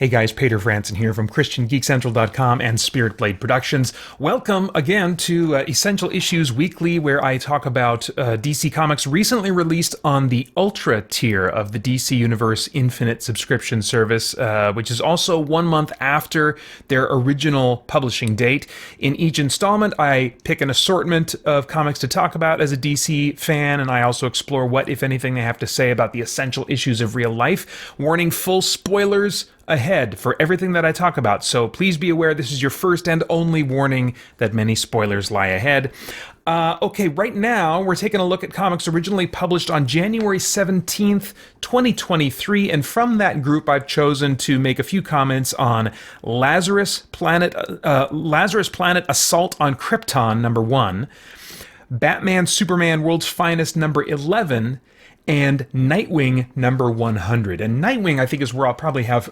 Hey guys, Peter Franson here from christiangeekcentral.com and Spirit Blade Productions. Welcome again to Essential Issues Weekly, where I talk about DC Comics recently released on the Ultra tier of the DC Universe Infinite subscription service, which is also 1 month after their original publishing date. In each installment, I pick an assortment of comics to talk about as a DC fan, and I also explore what, if anything, they have to say about the essential issues of real life. Warning, full spoilers ahead for everything that I talk about, so please be aware this is your first and only warning that many spoilers lie ahead. Okay, right now we're taking a look at comics originally published on January 17th, 2023, and from that group I've chosen to make a few comments on Lazarus Planet Assault on Krypton, number 1, Batman Superman World's Finest, number 11, and Nightwing number 100. And Nightwing, I think, is where I'll probably have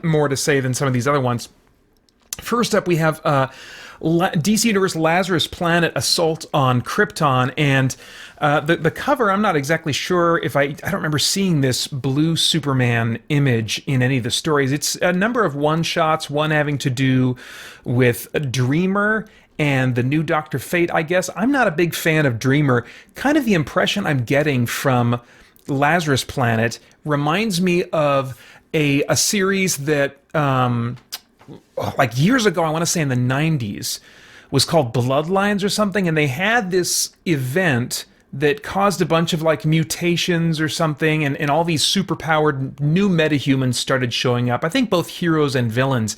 more to say than some of these other ones. First up, we have DC Universe Lazarus Planet Assault on Krypton, and the cover, I'm not exactly sure if I don't remember seeing this blue Superman image in any of the stories. It's a number of one-shots, one having to do with Dreamer and the new Dr. Fate, I guess. I'm not a big fan of Dreamer. Kind of the impression I'm getting from Lazarus Planet reminds me of a series that, like years ago, I want to say in the 90s, was called Bloodlines or something, and they had this event that caused a bunch of like mutations or something, and all these superpowered new metahumans started showing up. I think both heroes and villains.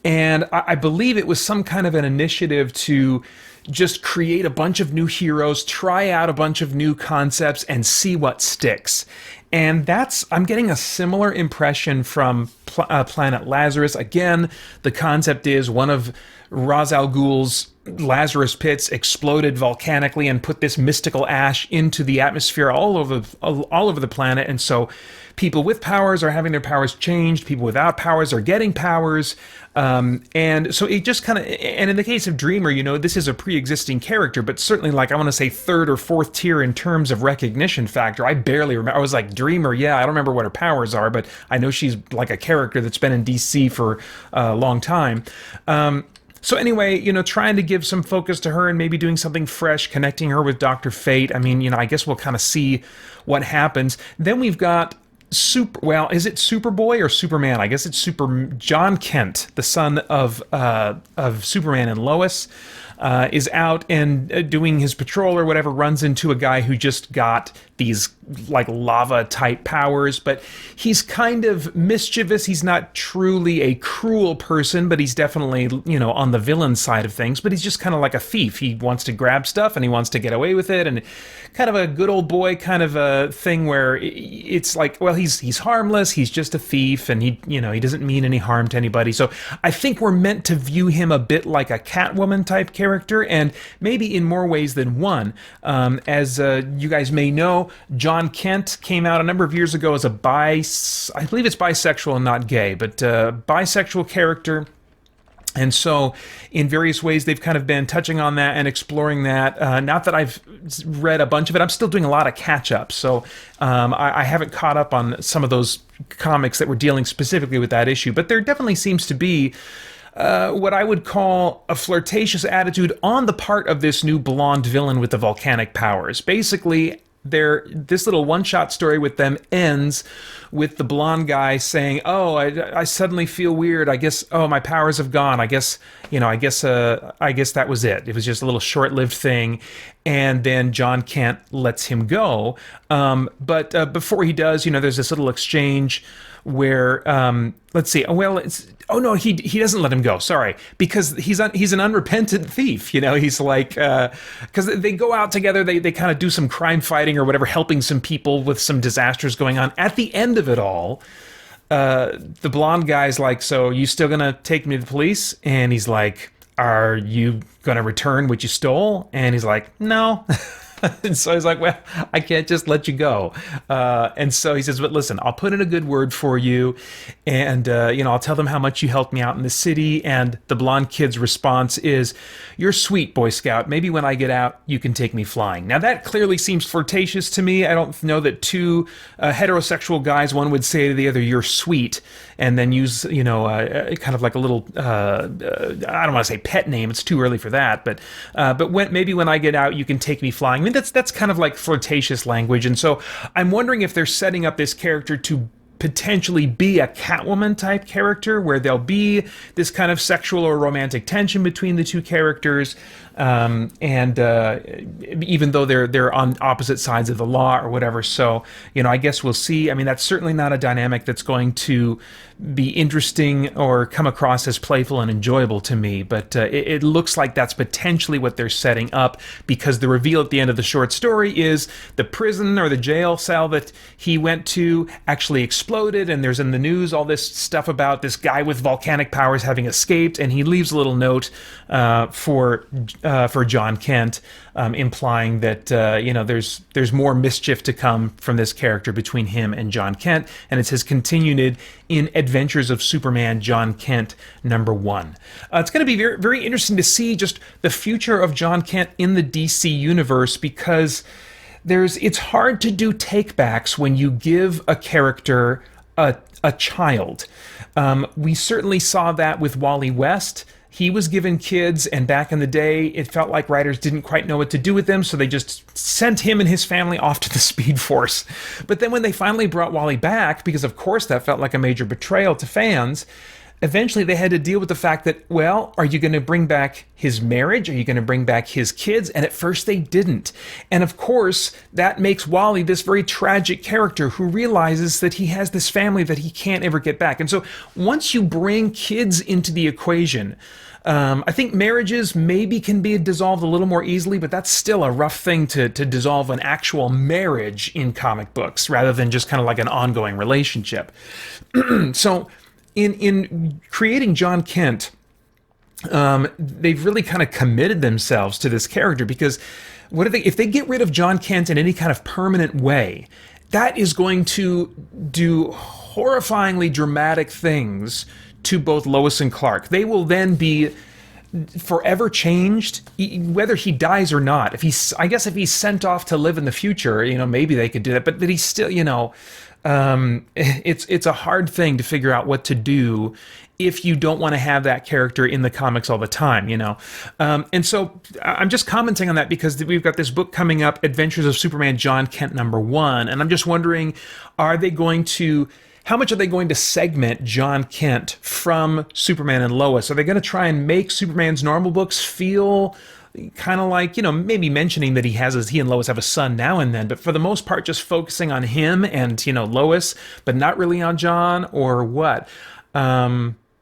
And I believe it was some kind of an initiative to just create a bunch of new heroes, try out a bunch of new concepts, and see what sticks. And I'm getting a similar impression from Planet Lazarus. Again, the concept is one of Ra's al Ghul's Lazarus pits exploded volcanically and put this mystical ash into the atmosphere all over the planet, and so people with powers are having their powers changed, people without powers are getting powers, and so it just kind of, and in the case of Dreamer, you know, this is a pre-existing character, but certainly, like, I want to say third or fourth tier in terms of recognition factor. I barely remember. I was like, Dreamer, yeah, I don't remember what her powers are, but I know she's like a character that's been in DC for a long time. So anyway, you know, trying to give some focus to her and maybe doing something fresh, connecting her with Dr. Fate. I mean, you know, I guess we'll kind of see what happens. Then we've got is it Superboy or Superman? I guess it's John Kent, the son of Superman and Lois, is out and doing his patrol or whatever, runs into a guy who just got these like lava type powers, but he's kind of mischievous. He's not truly a cruel person, but he's definitely, you know, on the villain side of things, but he's just kind of like a thief. He wants to grab stuff and he wants to get away with it, and kind of a good old boy kind of a thing where it's like, well, he's harmless, he's just a thief, and he doesn't mean any harm to anybody. So I think we're meant to view him a bit like a Catwoman type character, and maybe in more ways than one. As you guys may know, John Kent came out a number of years ago as I believe it's bisexual and not gay, but bisexual character. And so in various ways, they've kind of been touching on that and exploring that. Not that I've read a bunch of it. I'm still doing a lot of catch-up. So I haven't caught up on some of those comics that were dealing specifically with that issue. But there definitely seems to be what I would call a flirtatious attitude on the part of this new blonde villain with the volcanic powers. Basically, this little one-shot story with them ends with the blonde guy saying, "Oh, I suddenly feel weird. I guess, oh, my powers have gone. I guess that was it. It was just a little short-lived thing." And then John Kent lets him go. But before he does, you know, there's this little exchange where, let's see. He doesn't let him go. Sorry, because he's an unrepentant thief. You know, he's like, because they go out together, they kind of do some crime fighting or whatever, helping some people with some disasters going on. At the end of it all, the blonde guy's like, "So you still gonna take me to the police?" And he's like, "Are you gonna return what you stole?" And he's like, "No." And so he's like, well, I can't just let you go. And so he says, but listen, I'll put in a good word for you. And, I'll tell them how much you helped me out in the city. And the blonde kid's response is, you're sweet, Boy Scout. Maybe when I get out, you can take me flying. Now, that clearly seems flirtatious to me. I don't know that two heterosexual guys, one would say to the other, you're sweet, and then use, kind of like a little, I don't want to say pet name. It's too early for that. But maybe when I get out, you can take me flying. I mean, that's kind of like flirtatious language. And so I'm wondering if they're setting up this character to potentially be a Catwoman type character where there'll be this kind of sexual or romantic tension between the two characters, and even though they're on opposite sides of the law or whatever. So I guess we'll see. I mean, that's certainly not a dynamic that's going to be interesting or come across as playful and enjoyable to me, but it looks like that's potentially what they're setting up, because the reveal at the end of the short story is the prison or the jail cell that he went to actually exploded, and there's in the news all this stuff about this guy with volcanic powers having escaped, and he leaves a little note for John Kent, implying that there's more mischief to come from this character between him and John Kent, and it says continued in Adventures of Superman John Kent #1. It's going to be very, very interesting to see just the future of John Kent in the DC universe, because it's hard to do takebacks when you give a character a child. We certainly saw that with Wally West. He was given kids, and back in the day, it felt like writers didn't quite know what to do with them, so they just sent him and his family off to the Speed Force. But then when they finally brought Wally back, because of course that felt like a major betrayal to fans, eventually they had to deal with the fact that, well, are you going to bring back his marriage? Are you going to bring back his kids? And at first they didn't. And of course, that makes Wally this very tragic character who realizes that he has this family that he can't ever get back. And so once you bring kids into the equation, I think marriages maybe can be dissolved a little more easily, but that's still a rough thing to dissolve an actual marriage in comic books, rather than just kind of like an ongoing relationship. So in creating John Kent, they've really kind of committed themselves to this character, because if they get rid of John Kent in any kind of permanent way, that is going to do horrifyingly dramatic things to both Lois and Clark. They will then be forever changed, whether he dies or not. If he's sent off to live in the future, maybe they could do that, but that he's still, it's a hard thing to figure out what to do if you don't want to have that character in the comics all the time, And so I'm just commenting on that because we've got this book coming up, Adventures of Superman John Kent #1, and I'm just wondering, how much are they going to segment John Kent from Superman and Lois? Are they going to try and make Superman's normal books feel kind of like, maybe mentioning that he and Lois have a son now and then, but for the most part, just focusing on him and, Lois, but not really on John, or what?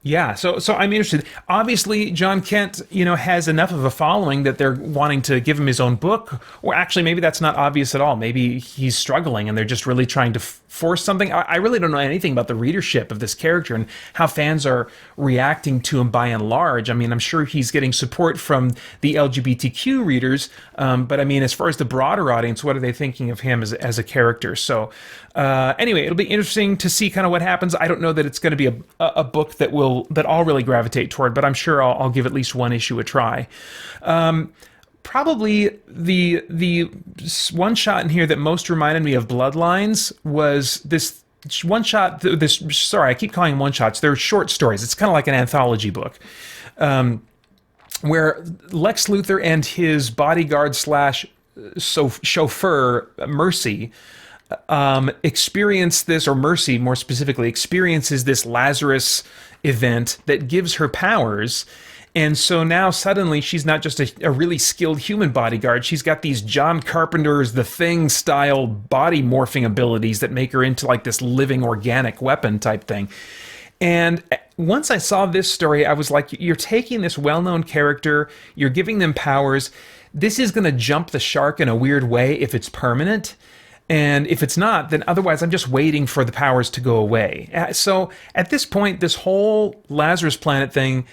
Yeah, so I'm interested. Obviously, John Kent, has enough of a following that they're wanting to give him his own book. Or actually, maybe that's not obvious at all. Maybe he's struggling and they're just really trying to force something. I really don't know anything about the readership of this character and how fans are reacting to him by and large. I mean, I'm sure he's getting support from the LGBTQ readers, but I mean, as far as the broader audience, what are they thinking of him as a character? So anyway, it'll be interesting to see kind of what happens. I don't know that it's going to be a book that I'll really gravitate toward, but I'm sure I'll give at least one issue a try. Probably the one shot in here that most reminded me of Bloodlines was this one shot. Sorry, I keep calling them one shots. They're short stories. It's kind of like an anthology book, where Lex Luthor and his bodyguard / chauffeur Mercy experience this, or Mercy more specifically experiences this Lazarus event that gives her powers. And so now suddenly she's not just a really skilled human bodyguard. She's got these John Carpenter's The Thing style body morphing abilities that make her into like this living organic weapon type thing. And once I saw this story, I was like, you're taking this well-known character, you're giving them powers. This is going to jump the shark in a weird way if it's permanent. And if it's not, then otherwise I'm just waiting for the powers to go away. So at this point, this whole Lazarus Planet thing,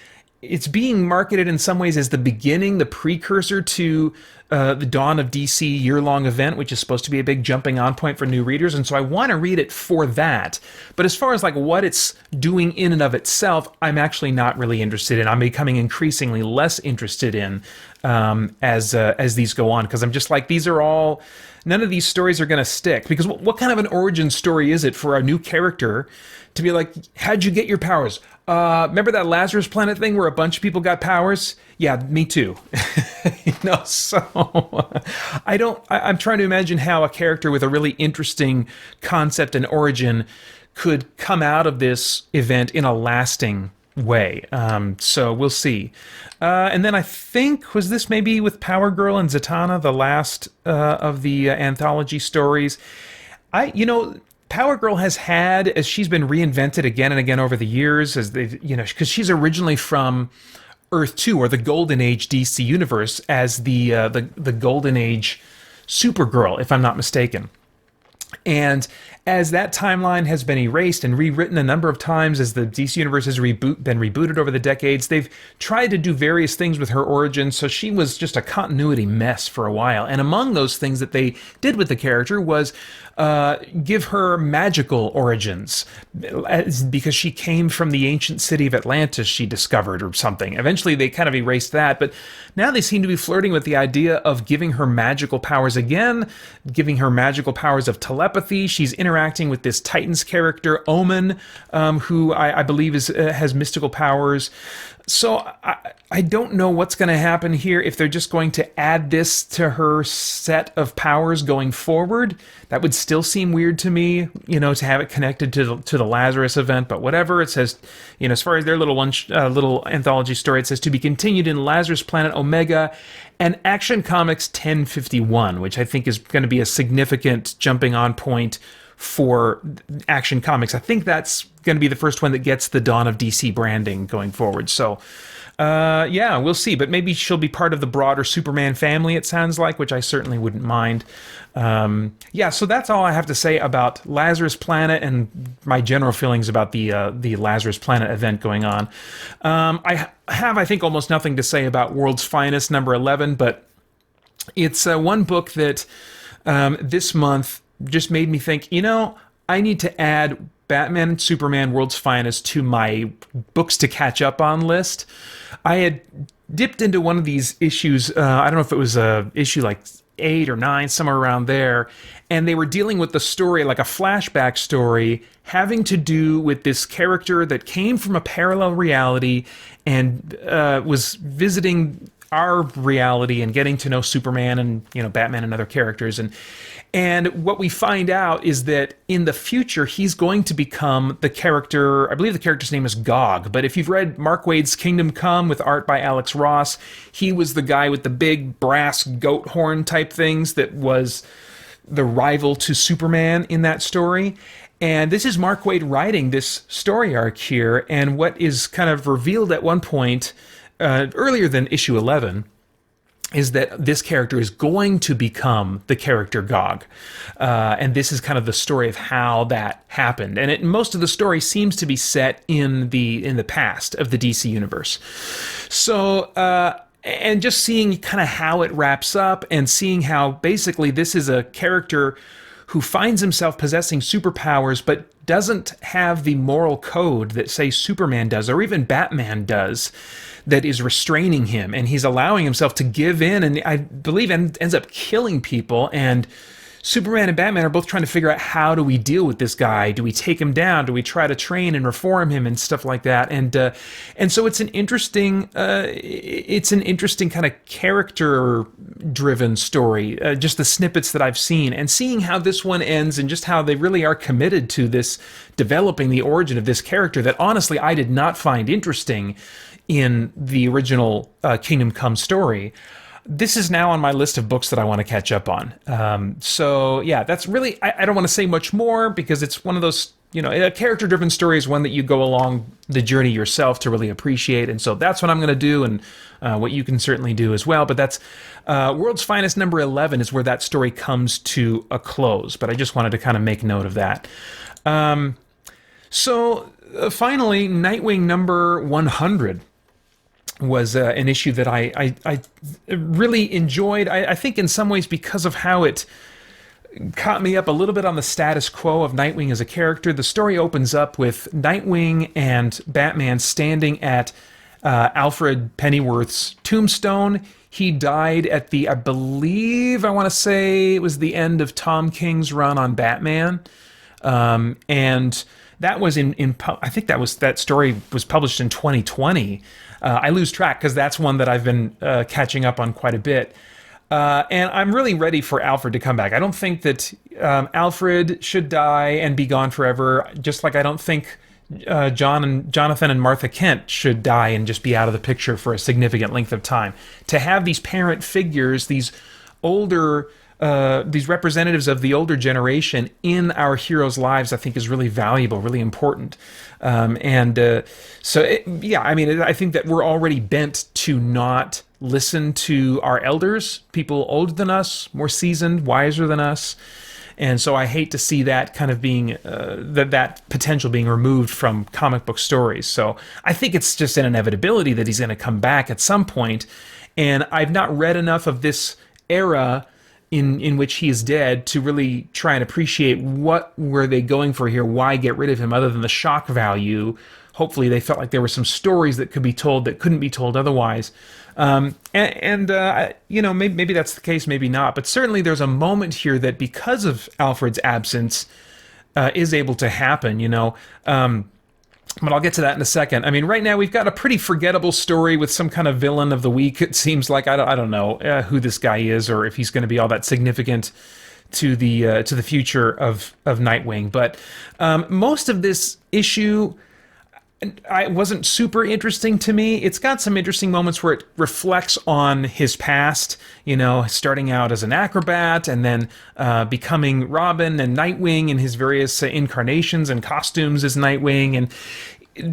it's being marketed in some ways as the beginning, the precursor to the Dawn of DC year-long event, which is supposed to be a big jumping on point for new readers, and so I want to read it for that. But as far as like what it's doing in and of itself, I'm actually not really interested in. I'm becoming increasingly less interested in as these go on, because I'm just like, these are all, none of these stories are going to stick. Because what kind of an origin story is it for a new character to be like, how'd you get your powers? Remember that Lazarus planet thing where a bunch of people got powers? Yeah, me too. So I'm trying to imagine how a character with a really interesting concept and origin could come out of this event in a lasting way. So we'll see. And then I think, was this maybe with Power Girl and Zatanna, the last of the anthology stories? Power Girl has had, as she's been reinvented again and again over the years, as they, because she's originally from Earth 2, or the Golden Age DC universe, as the Golden Age Supergirl, if I'm not mistaken. And as that timeline has been erased and rewritten a number of times, as the DC universe has been rebooted over the decades, they've tried to do various things with her origins, so she was just a continuity mess for a while. And among those things that they did with the character was give her magical origins, because she came from the ancient city of Atlantis, she discovered, or something. Eventually they kind of erased that, but now they seem to be flirting with the idea of giving her magical powers again, giving her magical powers of telepathy. She's interacting with this Titans character, Omen, who I believe has mystical powers. So I don't know what's going to happen here, if they're just going to add this to her set of powers going forward. That would still seem weird to me, to have it connected to the Lazarus event, but whatever. It says, as far as their little anthology story, it says to be continued in Lazarus Planet Omega and Action Comics 1051, which I think is going to be a significant jumping on point for Action Comics. I think that's going to be the first one that gets the Dawn of DC branding going forward. So, yeah, we'll see. But maybe she'll be part of the broader Superman family, it sounds like, which I certainly wouldn't mind. Yeah, so that's all I have to say about Lazarus Planet and my general feelings about the Lazarus Planet event going on. I have, I think, almost nothing to say about World's Finest number 11, but it's one book that this month just made me think, I need to add Batman and Superman World's Finest to my books to catch up on list. I had dipped into one of these issues, I don't know if it was issue like 8 or 9, somewhere around there, and they were dealing with the story, like a flashback story, having to do with this character that came from a parallel reality and was visiting our reality and getting to know Superman and Batman and other characters. And what we find out is that in the future, he's going to become the character, I believe the character's name is Gog, but if you've read Mark Waid's Kingdom Come with art by Alex Ross, he was the guy with the big brass goat horn type things that was the rival to Superman in that story. And this is Mark Waid writing this story arc here, and what is kind of revealed at one point, earlier than issue 11, is that this character is going to become the character Gog. And this is kind of the story of how that happened. And most of the story seems to be set in the past of the DC universe. So, and just seeing kind of how it wraps up, and seeing how basically this is a character who finds himself possessing superpowers but doesn't have the moral code that, say, Superman does, or even Batman does, that is restraining him, and he's allowing himself to give in, and I believe ends up killing people. And Superman and Batman are both trying to figure out, how do we deal with this guy? Do we take him down? Do we try to train and reform him and stuff like that? And so it's an interesting kind of character-driven story. Just the snippets that I've seen, and seeing how this one ends, and just how they really are committed to this, developing the origin of this character that honestly I did not find interesting in the original Kingdom Come story. This is now on my list of books that I want to catch up on. So yeah, that's really, I don't want to say much more, because it's one of those, a character-driven story is one that you go along the journey yourself to really appreciate. And so that's what I'm going to do, and what you can certainly do as well. But that's World's Finest number 11 is where that story comes to a close. But I just wanted to kind of make note of that. So finally, Nightwing number 100. was an issue that I really enjoyed. I think in some ways because of how it caught me up a little bit on the status quo of Nightwing as a character. The story opens up with Nightwing and Batman standing at Alfred Pennyworth's tombstone. He died at the, I believe, I want to say it was the end of Tom King's run on Batman. And that was I think that story was published in 2020. I lose track because that's one that I've been catching up on quite a bit. And I'm really ready for Alfred to come back. I don't think that Alfred should die and be gone forever, just like I don't think Jonathan and Martha Kent should die and just be out of the picture for a significant length of time. To have these parent figures, these representatives of the older generation in our heroes' lives, I think is really valuable, really important. I mean, I think that we're already bent to not listen to our elders, people older than us, more seasoned, wiser than us. And so I hate to see that kind of being, that potential being removed from comic book stories. So I think it's just an inevitability that he's going to come back at some point. And I've not read enough of this era in which he is dead to really try and appreciate what were they going for here, why get rid of him other than the shock value. Hopefully they felt like there were some stories that could be told that couldn't be told otherwise. Maybe that's the case, maybe not. But certainly there's a moment here that because of Alfred's absence is able to happen, but I'll get to that in a second. I mean, right now we've got a pretty forgettable story with some kind of villain of the week. It seems like I don't know who this guy is or if he's going to be all that significant to the future of Nightwing. But most of this issue wasn't super interesting to me. It's got some interesting moments where it reflects on his past, starting out as an acrobat and then becoming Robin and Nightwing in his various incarnations and costumes as Nightwing. And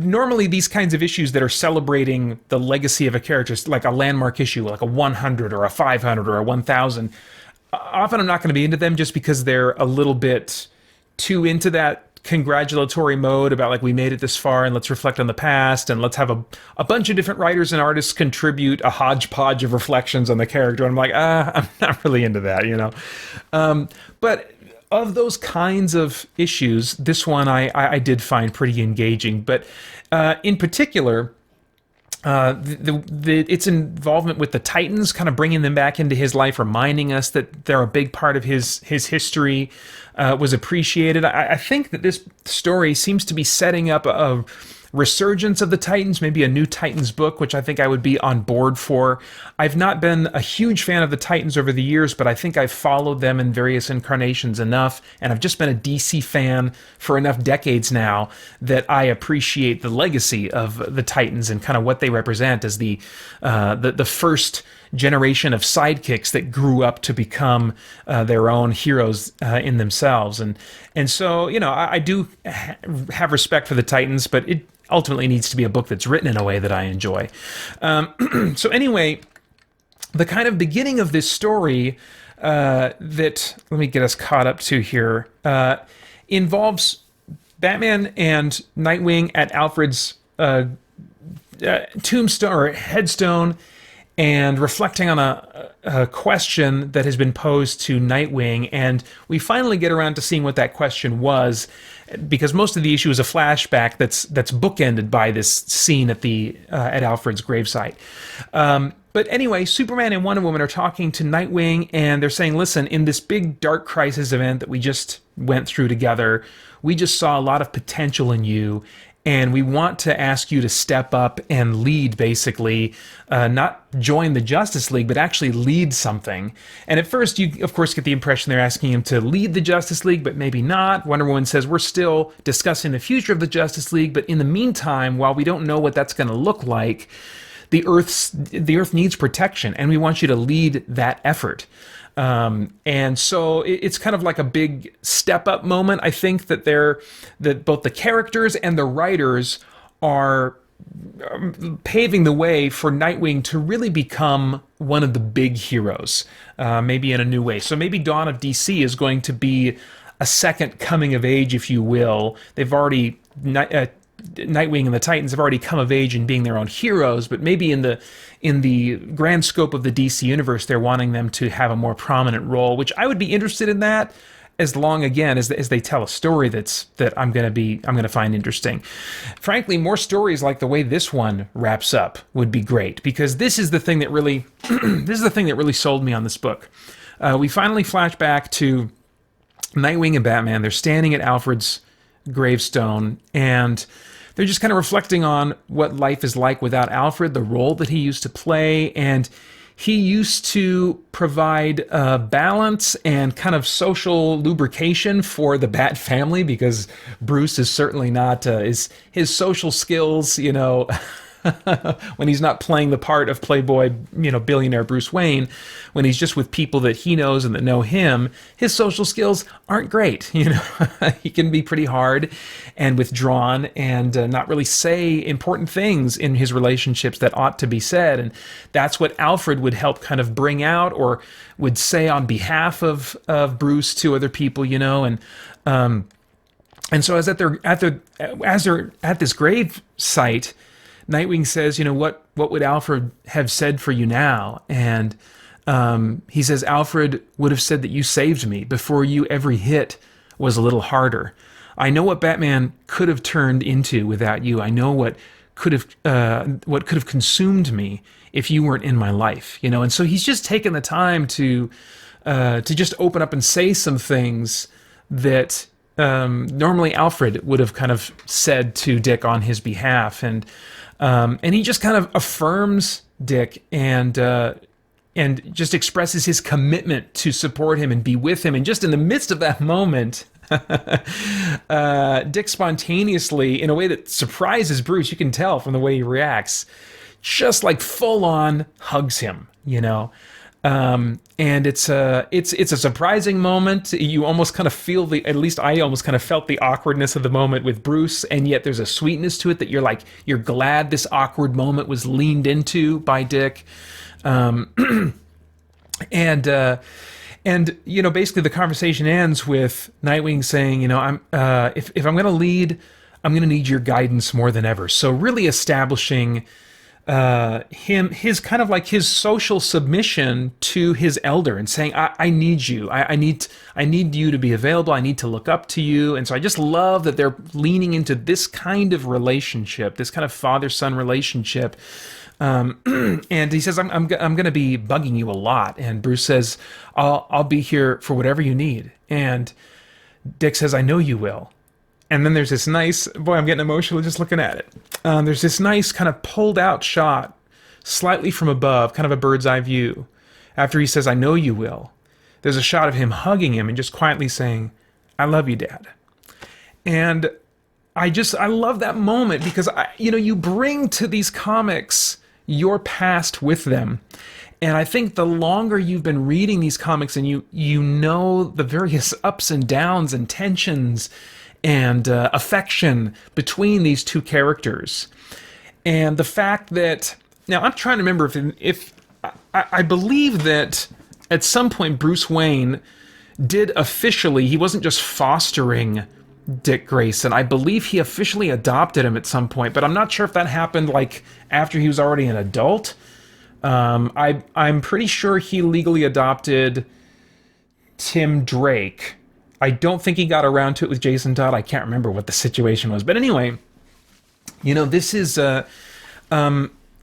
normally these kinds of issues that are celebrating the legacy of a character, like a landmark issue, like a 100 or a 500 or a 1000, often I'm not going to be into them just because they're a little bit too into that congratulatory mode about like we made it this far and let's reflect on the past and let's have a bunch of different writers and artists contribute a hodgepodge of reflections on the character. And I'm like, I'm not really into that, But of those kinds of issues, this one I did find pretty engaging. But in particular, its involvement with the Titans, kind of bringing them back into his life, reminding us that they're a big part of his history, was appreciated. I think that this story seems to be setting up a resurgence of the Titans, maybe a new Titans book, which I think I would be on board for. I've not been a huge fan of the Titans over the years, but I think I've followed them in various incarnations enough, and I've just been a DC fan for enough decades now that I appreciate the legacy of the Titans and kind of what they represent as the first generation of sidekicks that grew up to become their own heroes in themselves. And so, I do have respect for the Titans, but it ultimately needs to be a book that's written in a way that I enjoy. So anyway, the kind of beginning of this story that, let me get us caught up to here, involves Batman and Nightwing at Alfred's tombstone or headstone, and reflecting on a question that has been posed to Nightwing, and we finally get around to seeing what that question was, because most of the issue is a flashback that's bookended by this scene at Alfred's gravesite. But anyway, Superman and Wonder Woman are talking to Nightwing, and they're saying, listen, in this big Dark Crisis event that we just went through together, we just saw a lot of potential in you, and we want to ask you to step up and lead, basically, not join the Justice League, but actually lead something. And at first, you, of course, get the impression they're asking him to lead the Justice League, but maybe not. Wonder Woman says, we're still discussing the future of the Justice League, but in the meantime, while we don't know what that's going to look like, the Earth needs protection, and we want you to lead that effort. And so it's kind of like a big step-up moment. I think that both the characters and the writers are paving the way for Nightwing to really become one of the big heroes, maybe in a new way. So maybe Dawn of DC is going to be a second coming of age, if you will. They've already Nightwing and the Titans have already come of age and being their own heroes, but maybe in the grand scope of the DC universe, they're wanting them to have a more prominent role, which I would be interested in that, as long, again, as they tell a story that I'm gonna find interesting. Frankly, more stories like the way this one wraps up would be great, because this is the thing that really sold me on this book. We finally flash back to Nightwing and Batman. They're standing at Alfred's gravestone, and they're just kind of reflecting on what life is like without Alfred, the role that he used to play, and he used to provide balance and kind of social lubrication for the Bat family, because Bruce is certainly not his social skills, when he's not playing the part of playboy, billionaire Bruce Wayne, when he's just with people that he knows and that know him, his social skills aren't great. He can be pretty hard and withdrawn and not really say important things in his relationships that ought to be said. And that's what Alfred would help kind of bring out, or would say on behalf of Bruce to other people, and so as they're at this grave site, Nightwing says, what would Alfred have said for you now? And he says, Alfred would have said that you saved me before you. Every hit was a little harder. I know what Batman could have turned into without you. I know what could have consumed me if you weren't in my life. And so he's just taken the time to just open up and say some things that normally Alfred would have kind of said to Dick on his behalf, and he just kind of affirms Dick and just expresses his commitment to support him and be with him. And just in the midst of that moment, Dick spontaneously, in a way that surprises Bruce, you can tell from the way he reacts, just like full on hugs him, and it's a surprising moment. You almost kind of feel at least I almost kind of felt the awkwardness of the moment with Bruce, and yet there's a sweetness to it that you're glad this awkward moment was leaned into by Dick. And basically the conversation ends with Nightwing saying, if I'm going to lead, I'm going to need your guidance more than ever. So really establishing his kind of like his social submission to his elder, and saying, I need you. I need you to be available. I need to look up to you. And so I just love that they're leaning into this kind of relationship, this kind of father-son relationship. And he says, I'm going to be bugging you a lot. And Bruce says, I'll be here for whatever you need. And Dick says, I know you will. And then there's this nice, boy, I'm getting emotional just looking at it. There's this nice kind of pulled out shot, slightly from above, kind of a bird's eye view. After he says, I know you will, there's a shot of him hugging him and just quietly saying, I love you, Dad. And I love that moment, because you bring to these comics your past with them. And I think the longer you've been reading these comics, and you know the various ups and downs and tensions and affection between these two characters, and the fact that, now I'm trying to remember if I believe that at some point Bruce Wayne did officially, he wasn't just fostering Dick Grayson. I believe he officially adopted him at some point, but I'm not sure if that happened like after he was already an adult. I'm pretty sure he legally adopted Tim Drake. I don't think he got around to it with Jason Todd. I can't remember what the situation was. But anyway, this is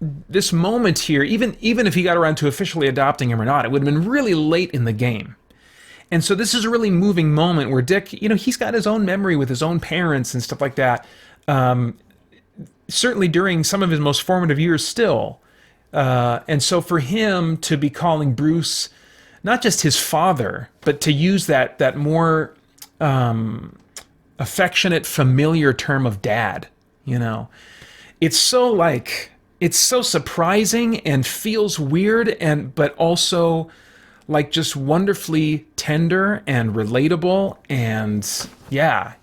this moment here, even if he got around to officially adopting him or not, it would have been really late in the game. And so this is a really moving moment where Dick, he's got his own memory with his own parents and stuff like that. Certainly during some of his most formative years still. And so for him to be calling Bruce not just his father, but to use that more affectionate, familiar term of dad, it's so surprising and feels weird, but also like just wonderfully tender and relatable. And yeah,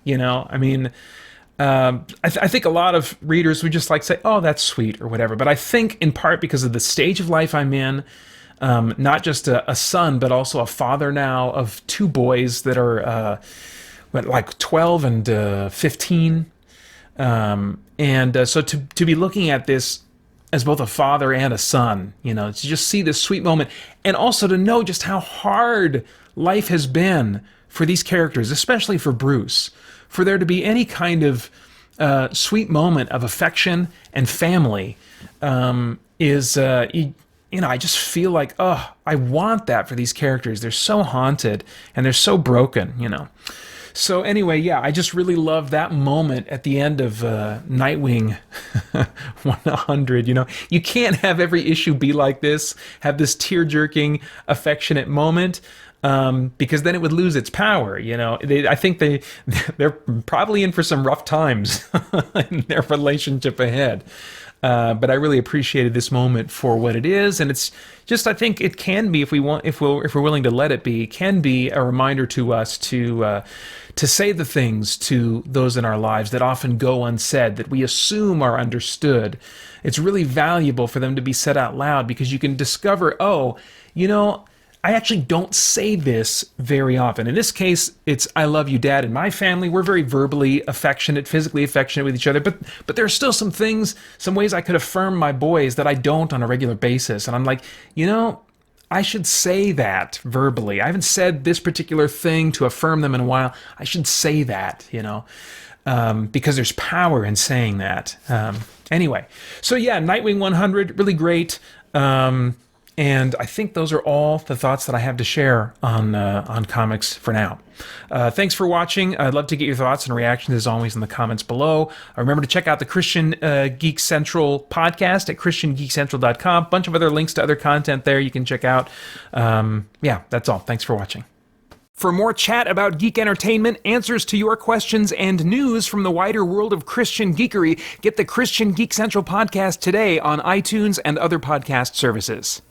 I think a lot of readers would just say, oh, that's sweet or whatever. But I think in part because of the stage of life I'm in, not just a son, but also a father now of two boys that are 12 and 15. So to be looking at this as both a father and a son, to just see this sweet moment, and also to know just how hard life has been for these characters, especially for Bruce, for there to be any kind of sweet moment of affection and family I just feel like, I want that for these characters. They're so haunted and they're so broken. So anyway, yeah, I just really love that moment at the end of Nightwing 100. You can't have every issue be like this, have this tear-jerking, affectionate moment, because then it would lose its power. I think they're probably in for some rough times in their relationship ahead. But I really appreciated this moment for what it is, and it's just, I think it can be, if we're willing to let it be, it can be a reminder to us to say the things to those in our lives that often go unsaid, that we assume are understood. It's really valuable for them to be said out loud, because you can discover, I actually don't say this very often. In this case, it's "I love you, Dad." In my family, we're very verbally affectionate, physically affectionate with each other, but there are still some ways I could affirm my boys that I don't on a regular basis. And I'm like, I should say that verbally. I haven't said this particular thing to affirm them in a while. I should say that, because there's power in saying that. Anyway, so yeah, Nightwing 100, really great. And I think those are all the thoughts that I have to share on comics for now. Thanks for watching. I'd love to get your thoughts and reactions, as always, in the comments below. Remember to check out the Christian Geek Central podcast at christiangeekcentral.com. A bunch of other links to other content there you can check out. Yeah, that's all. Thanks for watching. For more chat about geek entertainment, answers to your questions, and news from the wider world of Christian geekery, get the Christian Geek Central podcast today on iTunes and other podcast services.